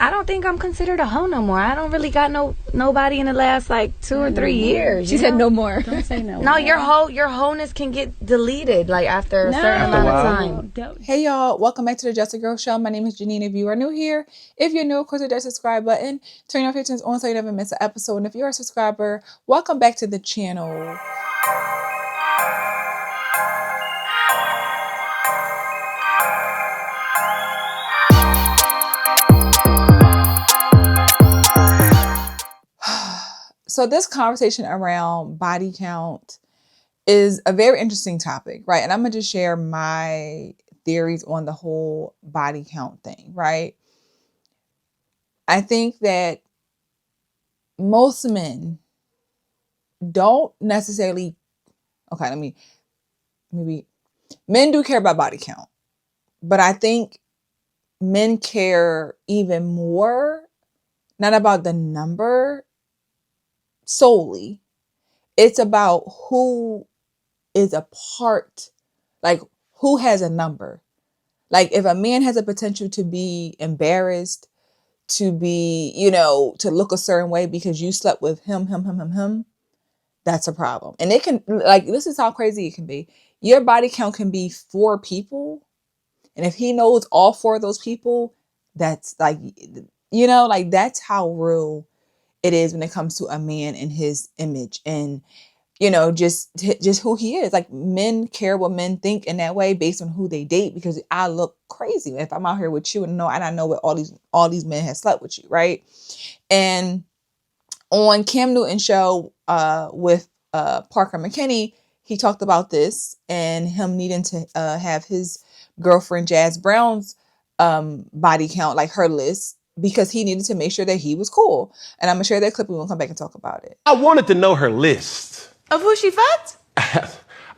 I don't think I'm considered a hoe no more. I don't really got nobody in the last like 2 or 3 years. She said no more. Don't say no. No, your wholeness can get deleted like after a certain amount of time. Hey y'all, welcome back to the Just a Girl Show. My name is Janine. If you are new here, if you're new, of course, hit that subscribe button. Turn your notifications on so you never miss an episode. And if you're a subscriber, welcome back to the channel. So this conversation around body count is a very interesting topic, right? And I'm going to just share my theories on the whole body count thing, right? I think that most men don't necessarily, men do care about body count, but I think men care even more, not about the number solely. It's about who is a part, like who has a number. Like if a man has a potential to be embarrassed, to be, to look a certain way because you slept with him, that's a problem. And it can, like, this is how crazy it can be. Your body count can be 4 people. And if he knows all 4 of those people, that's like, that's how real it is when it comes to a man and his image and, just who he is. Like men care what men think in that way based on who they date, because I look crazy if I'm out here with you and I know what all these men have slept with you, right? And on Cam Newton's show with Parker McKinney, he talked about this and him needing to have his girlfriend Jazz Brown's body count, like her list, because he needed to make sure that he was cool. And I'm going to share that clip and we'll come back and talk about it. I wanted to know her list. Of who she fucked?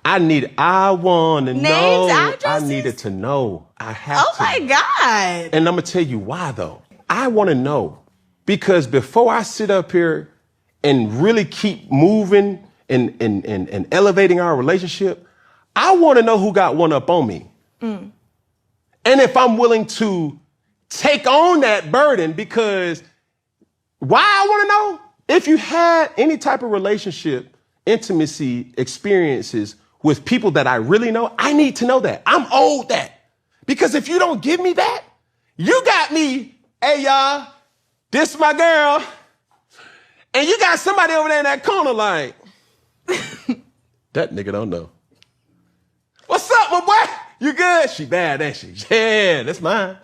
I want to know. Names, addresses? I needed to know. I have to. Oh my God. And I'm going to tell you why, though. I want to know. Because before I sit up here and really keep moving and elevating our relationship, I want to know who got one up on me. And if I'm willing to take on that burden, because why I want to know? If you had any type of relationship, intimacy, experiences with people that I really know, I need to know that. I'm owed that. Because if you don't give me that, you got me, hey y'all, this my girl, and you got somebody over there in that corner like, that nigga don't know. What's up, my boy? You good? She bad, ain't she? Yeah, that's mine.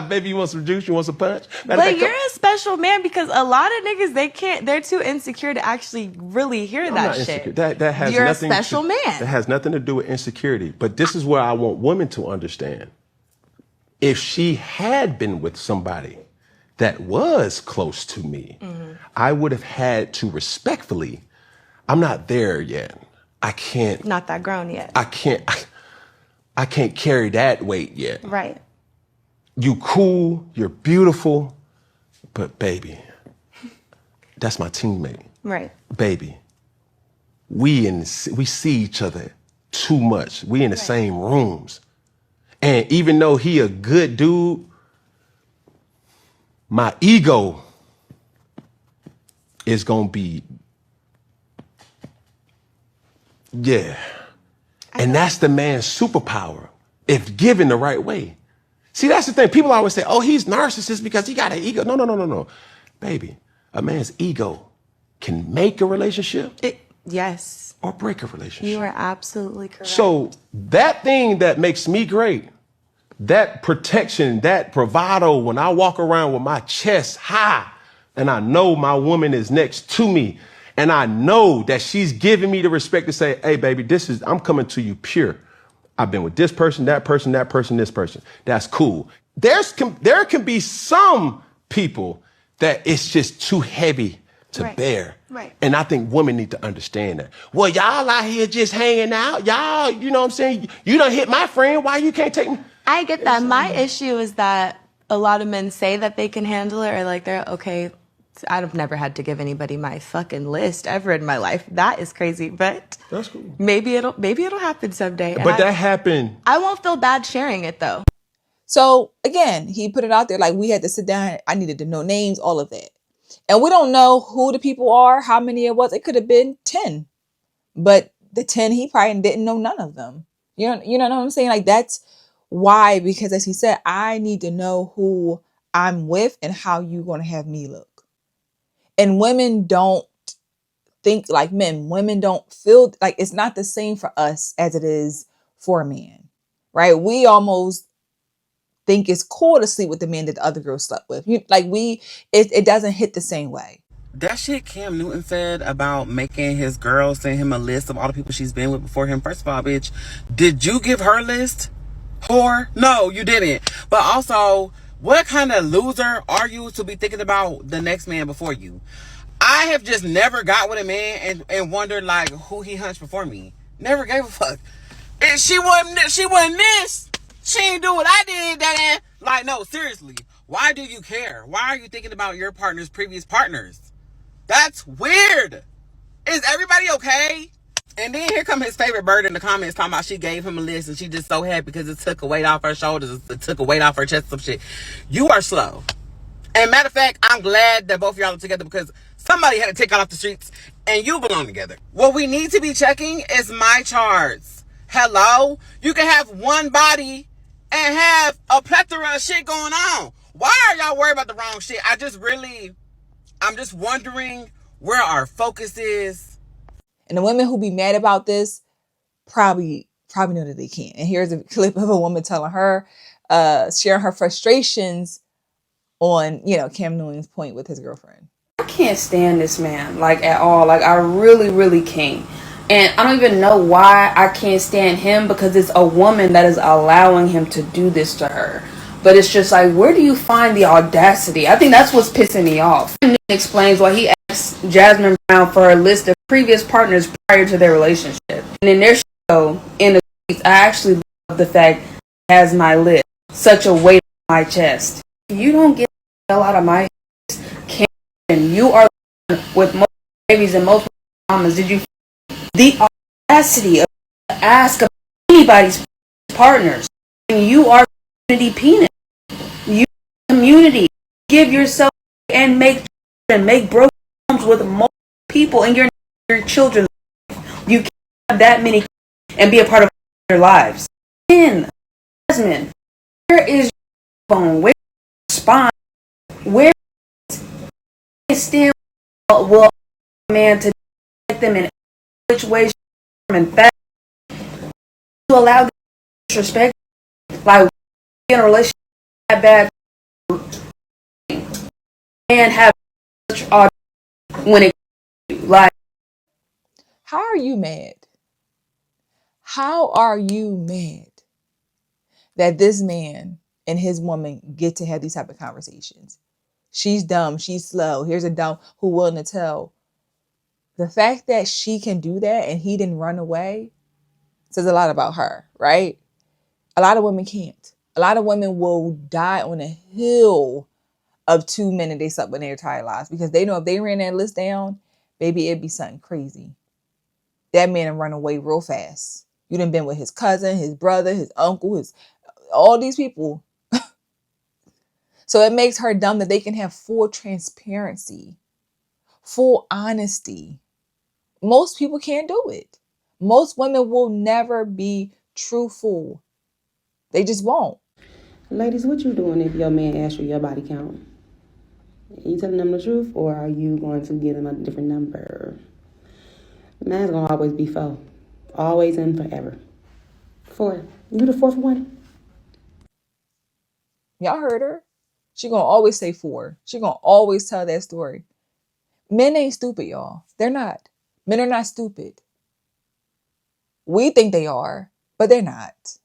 Baby, you want some juice? You want some punch? But you're a special man, because a lot of niggas, they're too insecure to actually really hear that shit. That has you're nothing a special man. That has nothing to do with insecurity. But this is where I want women to understand. If she had been with somebody that was close to me, I would have had to respectfully, I'm not there yet. I can't. Not that grown yet. I can't carry that weight yet. Right. You cool, you're beautiful, but baby, that's my teammate. Right. Baby, we see each other too much. We in the same rooms. And even though he a good dude, my ego is gonna be, yeah. And that's the man's superpower, if given the right way. See, that's the thing. People always say, oh, he's narcissist because he got an ego. No. Baby, a man's ego can make a relationship. Yes. Or break a relationship. You are absolutely correct. So that thing that makes me great, that protection, that bravado, when I walk around with my chest high and I know my woman is next to me, and I know that she's giving me the respect to say, hey, baby, I'm coming to you pure. I've been with this person, that person, this person. That's cool. There can be some people that it's just too heavy to bear. Right. And I think women need to understand that. Well, y'all out here just hanging out. Y'all, you know what I'm saying? You done hit my friend. Why you can't take me? I get that. My issue is that a lot of men say that they can handle it, or like they're okay. I've never had to give anybody my fucking list ever in my life. That is crazy, but that's cool. Maybe it'll happen someday. But that happened. I won't feel bad sharing it though. So again, he put it out there like we had to sit down. I needed to know names, all of that. And we don't know who the people are, how many it was. It could have been 10. But the 10, he probably didn't know none of them. You know what I'm saying? Like that's why, because as he said, I need to know who I'm with and how you going to have me look. And women don't think like men. Women don't feel like it's not the same for us as it is for a man, right? We almost think it's cool to sleep with the man that the other girl slept with. It doesn't hit the same way. That shit Cam Newton said about making his girl send him a list of all the people she's been with before him. First of all, bitch, did you give her list? Whore? No, you didn't. But also, what kind of loser are you to be thinking about the next man before you? I have just never got with a man and wondered like who he hunched before me. Never gave a fuck. And she wasn't this. She ain't do what I did. That like no, seriously. Why do you care? Why are you thinking about your partner's previous partners? That's weird. Is everybody okay? And then here come his favorite bird in the comments talking about she gave him a list and she just so happy because it took a weight off her shoulders. It took a weight off her chest, some shit. You are slow. And matter of fact, I'm glad that both of y'all are together because somebody had to take out off the streets and you belong together. What we need to be checking is my charts. Hello? You can have one body and have a plethora of shit going on. Why are y'all worried about the wrong shit? I'm just wondering where our focus is. And the women who be mad about this probably know that they can't. And here's a clip of a woman telling her, sharing her frustrations on, Cam Newton's point with his girlfriend. I can't stand this man, like, at all. Like, I really, really can't. And I don't even know why I can't stand him, because it's a woman that is allowing him to do this to her. But it's just like, where do you find the audacity? I think that's what's pissing me off. Newton explains why he asked Jasmine Brown for a list of previous partners prior to their relationship. And in their show, in the streets, I actually love the fact he has my list, such a weight on my chest. You don't get the hell out of my face, Karen. You are with most babies and most mamas. Did you the audacity of ask of anybody's partners? And you are community penis. You community. Give yourself and make broken homes with multiple people in your children's life. You can't have that many and be a part of their lives. Jasmine, where is your phone? Where is your spine? Where is stand will a man to take them in which way and fact to allow them to disrespect, like in a relationship that bad and have such odd when it like. How are you mad? How are you mad that this man and his woman get to have these type of conversations? She's dumb. She's slow. Here's a dumb who willing to tell. The fact that she can do that and he didn't run away says a lot about her, right? A lot of women can't. A lot of women will die on a hill of 2 men they slept with their entire lives because they know if they ran that list down, baby, it'd be something crazy. That man run away real fast. You done been with his cousin, his brother, his uncle, all these people. So it makes her dumb that they can have full transparency, full honesty. Most people can't do it. Most women will never be truthful. They just won't. Ladies, what you doing if your man asks you your body count? Are you telling them the truth, or are you going to get them a different number? Man's gonna always be 4. Always and forever. 4. You the 4th one? Y'all heard her. She gonna always say 4. She gonna always tell that story. Men ain't stupid, y'all. They're not. Men are not stupid. We think they are, but they're not.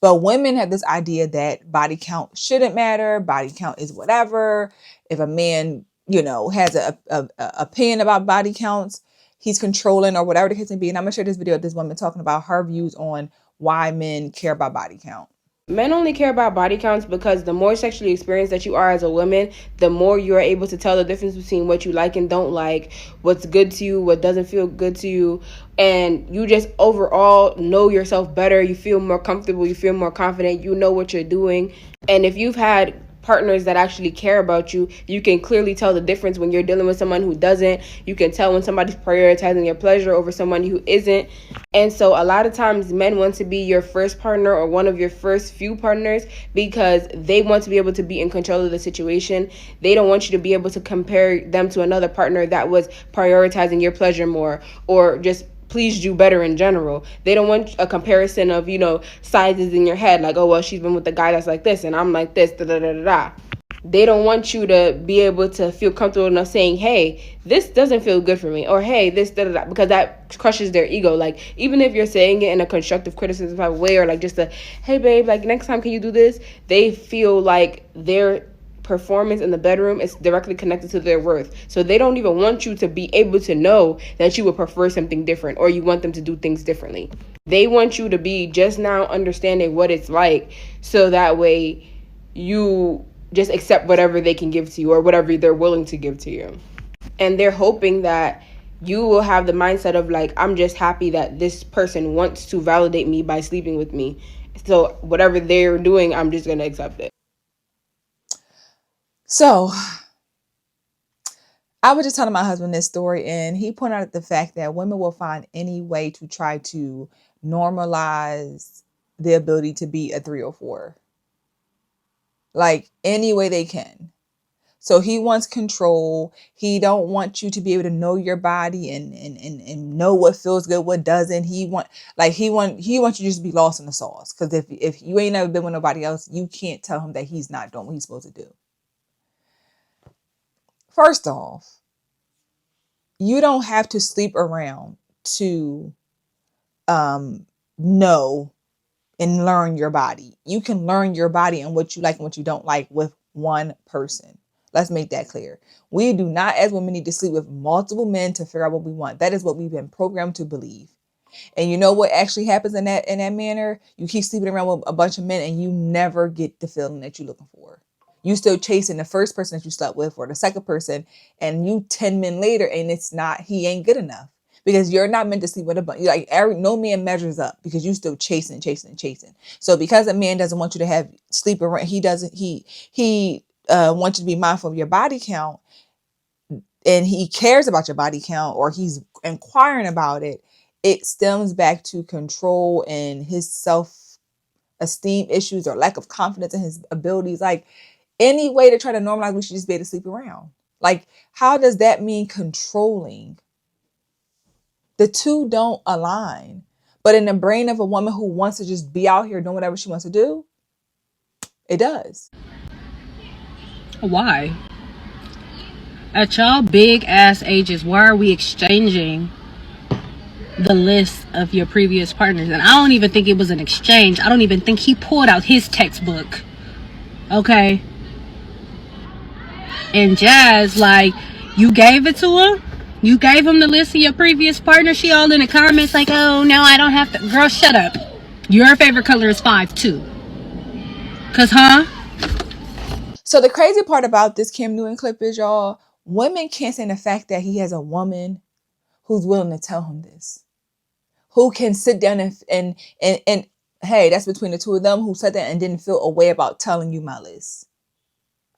But women have this idea that body count shouldn't matter. Body count is whatever. If a man, has a opinion about body counts, he's controlling or whatever the case may be. And I'm going to share this video of this woman talking about her views on why men care about body count. Men only care about body counts because the more sexually experienced that you are as a woman, the more you are able to tell the difference between what you like and don't like, what's good to you, what doesn't feel good to you, and you just overall know yourself better. You feel more comfortable, you feel more confident, you know what you're doing. And if you've had partners that actually care about you, you can clearly tell the difference when you're dealing with someone who doesn't. You can tell when somebody's prioritizing your pleasure over someone who isn't. And so a lot of times men want to be your first partner or one of your first few partners because they want to be able to be in control of the situation. They don't want you to be able to compare them to another partner that was prioritizing your pleasure more or just pleased you better in general. They don't want a comparison of, sizes in your head, like, oh, well, she's been with a guy that's like this and I'm like this, da da da da da. They don't want you to be able to feel comfortable enough saying, hey, this doesn't feel good for me, or hey, this da da da, because that crushes their ego. Like, even if you're saying it in a constructive criticism type of way, or like just a, hey babe, like next time can you do this, they feel like their performance in the bedroom is directly connected to their worth. So they don't even want you to be able to know that you would prefer something different or you want them to do things differently. They want you to be just now understanding what it's like, so that way you just accept whatever they can give to you or whatever they're willing to give to you. And they're hoping that you will have the mindset of like, I'm just happy that this person wants to validate me by sleeping with me. So whatever they're doing, I'm just going to accept it. So I was just telling my husband this story, and he pointed out the fact that women will find any way to try to normalize the ability to be a 3 or 4. Like any way they can. So he wants control. He don't want you to be able to know your body and know what feels good, what doesn't. He wants you to just be lost in the sauce. Because if you ain't never been with nobody else, you can't tell him that he's not doing what he's supposed to do. First off, you don't have to sleep around to know and learn your body. You can learn your body and what you like and what you don't like with one person. Let's make that clear. We do not, as women, need to sleep with multiple men to figure out what we want. That is what we've been programmed to believe. And you know what actually happens in that manner? You keep sleeping around with a bunch of men and you never get the feeling that you're looking for. You still chasing the first person that you slept with or the second person, and you 10 men later, and he ain't good enough. Because you're not meant to sleep with a bunch. No man measures up because you still chasing. So because a man doesn't want you to have sleep around, he wants you to be mindful of your body count, and he cares about your body count, or he's inquiring about it. It stems back to control and his self-esteem issues or lack of confidence in his abilities. Like, any way to try to normalize, we should just be able to sleep around. Like, how does that mean controlling? The two don't align. But in the brain of a woman who wants to just be out here doing whatever she wants to do, it does. Why? At y'all big ass ages, why are we exchanging the list of your previous partners? And I don't even think it was an exchange. I don't even think he pulled out his textbook. Okay? And Jazz, like, you gave it to him? You gave him the list of your previous partner? She all in the comments like, oh, no, I don't have to. Girl, shut up. Your favorite color is 5 too. Cause, So the crazy part about this Cam Newton clip is, y'all, women can't stand the fact that he has a woman who's willing to tell him this. Who can sit down and hey, that's between the two of them, who sat there and didn't feel a way about telling you my list.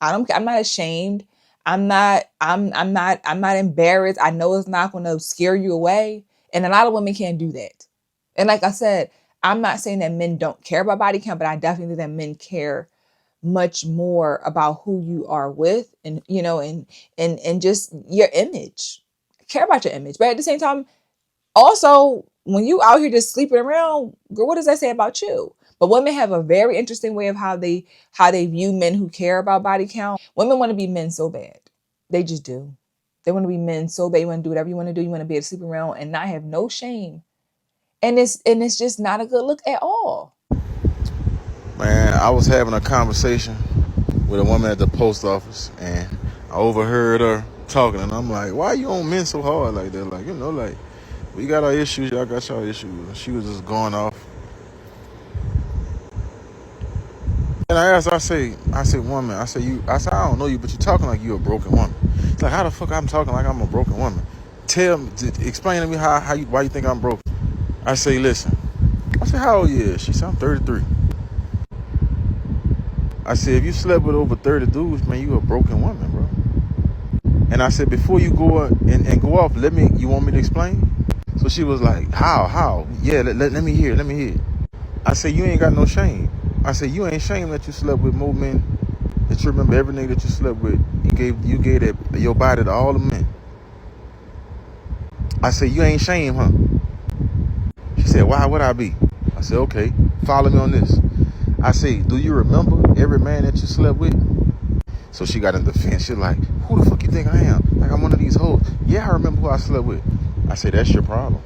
I'm not ashamed. I'm not embarrassed. I know it's not going to scare you away. And a lot of women can't do that. And like I said, I'm not saying that men don't care about body count, but I definitely think that men care much more about who you are with and, and just your image. Care about your image. But at the same time, also, when you out here just sleeping around, girl, what does that say about you? But women have a very interesting way of how they view men who care about body count. Women want to be men so bad. They just do. They want to be men so bad. You want to do whatever you want to do. You want to be able to sleep around and not have no shame. And it's just not a good look at all. Man, I was having a conversation with a woman at the post office, and I overheard her talking, and I'm like, why are you on men so hard like that? Like, we got our issues, y'all got y'all issues. And she was just going off. And I asked, I say, woman, I I don't know you, but you're talking like you're a broken woman. It's like, how the fuck I'm talking like I'm a broken woman? Explain to me why you think I'm broken. I say, listen. I said, how old you is? She said, I'm 33. I said, if you slept with over 30 dudes, man, you a broken woman, bro. And I said, before you go and go off, you want me to explain? So she was like, how? Yeah, let me hear. I said, you ain't got no shame. I said, you ain't shame that you slept with more men, that you remember every nigga that you slept with. You gave your body to all the men. I said, you ain't shame, huh? She said, why would I be? I said, okay, follow me on this. I said, do you remember every man that you slept with? So she got in defense. She's like, who the fuck you think I am? Like, I'm one of these hoes. Yeah, I remember who I slept with. I say, that's your problem.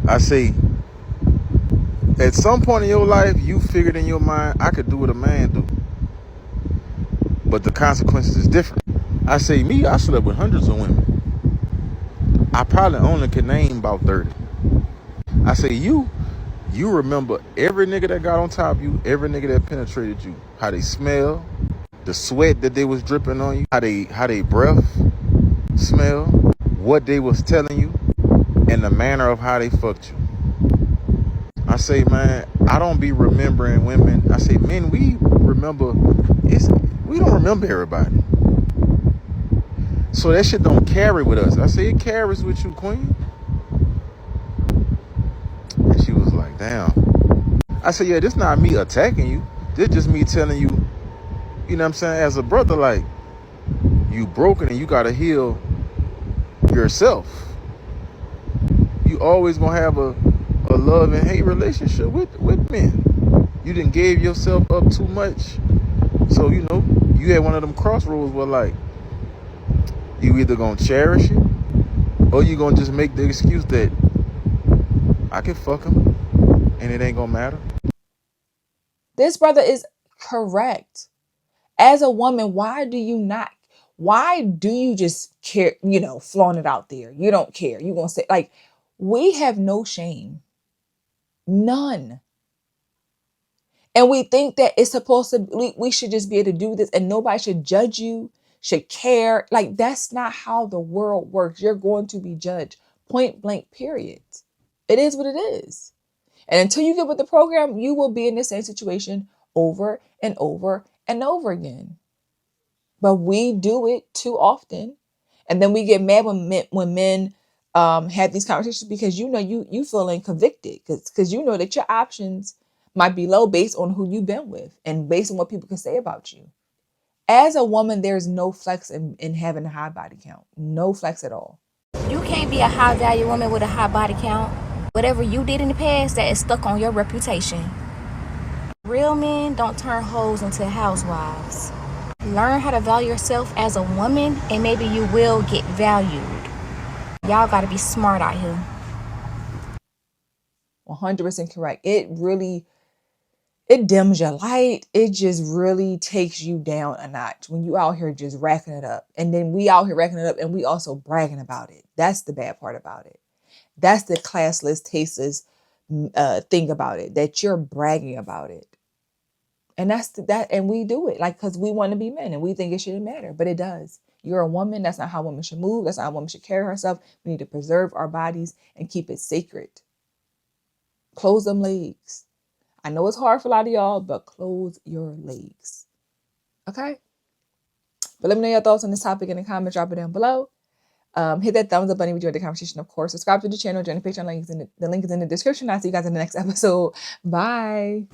I say, at some point in your life, you figured in your mind, I could do what a man do. But the consequences is different. I say, me, I slept with hundreds of women. I probably only can name about 30. I say, you remember every nigga that got on top of you, every nigga that penetrated you, how they smell, the sweat that they was dripping on you, how they breath smell, what they was telling you, and the manner of how they fucked you. I say, man, I don't be remembering women. I say, men, we don't remember everybody. So that shit don't carry with us. I say, it carries with you, queen. And she was like, damn. I said, yeah, this not me attacking you. This just me telling you, you know what I'm saying, as a brother, like, you broken and you gotta heal yourself. You always gonna have a love and hate relationship with men. You done gave yourself up too much. So, you know, you had one of them crossroads where, like, you either gonna cherish it or you gonna just make the excuse that I can fuck him and it ain't gonna matter. This brother is correct. As a woman, why do you just care, flaunt it out there? You don't care. You gonna say, like, we have no shame. None. And we think that it's supposed to, we should just be able to do this and nobody should judge you, should care. Like, that's not how the world works. You're going to be judged. Point blank, period. It is what it is. And until you get with the program, you will be in the same situation over and over and over again. But we do it too often. And then we get mad when men have these conversations because you feeling convicted because you know that your options might be low based on who you've been with and based on what people can say about you. As a woman, there's no flex in having a high body count. No flex at all. You can't be a high value woman with a high body count. Whatever you did in the past, that is stuck on your reputation. Real men don't turn hoes into housewives. Learn how to value yourself as a woman and maybe you will get valued. Y'all gotta be smart out here. 100% correct. It dims your light. It just really takes you down a notch when you out here just racking it up. And then we out here racking it up and we also bragging about it. That's the bad part about it. That's the classless, tasteless thing about it, that you're bragging about it. And and we do it like, cause we want to be men and we think it shouldn't matter, but it does. You're a woman. That's not how women should move. That's not how women should carry herself. We need to preserve our bodies and keep it sacred. Close them legs. I know it's hard for a lot of y'all, but close your legs. Okay? But let me know your thoughts on this topic in the comments. Drop it down below. Hit that thumbs up button if you enjoyed the conversation, of course. Subscribe to the channel. Join the Patreon. The link is in the description. I'll see you guys in the next episode. Bye.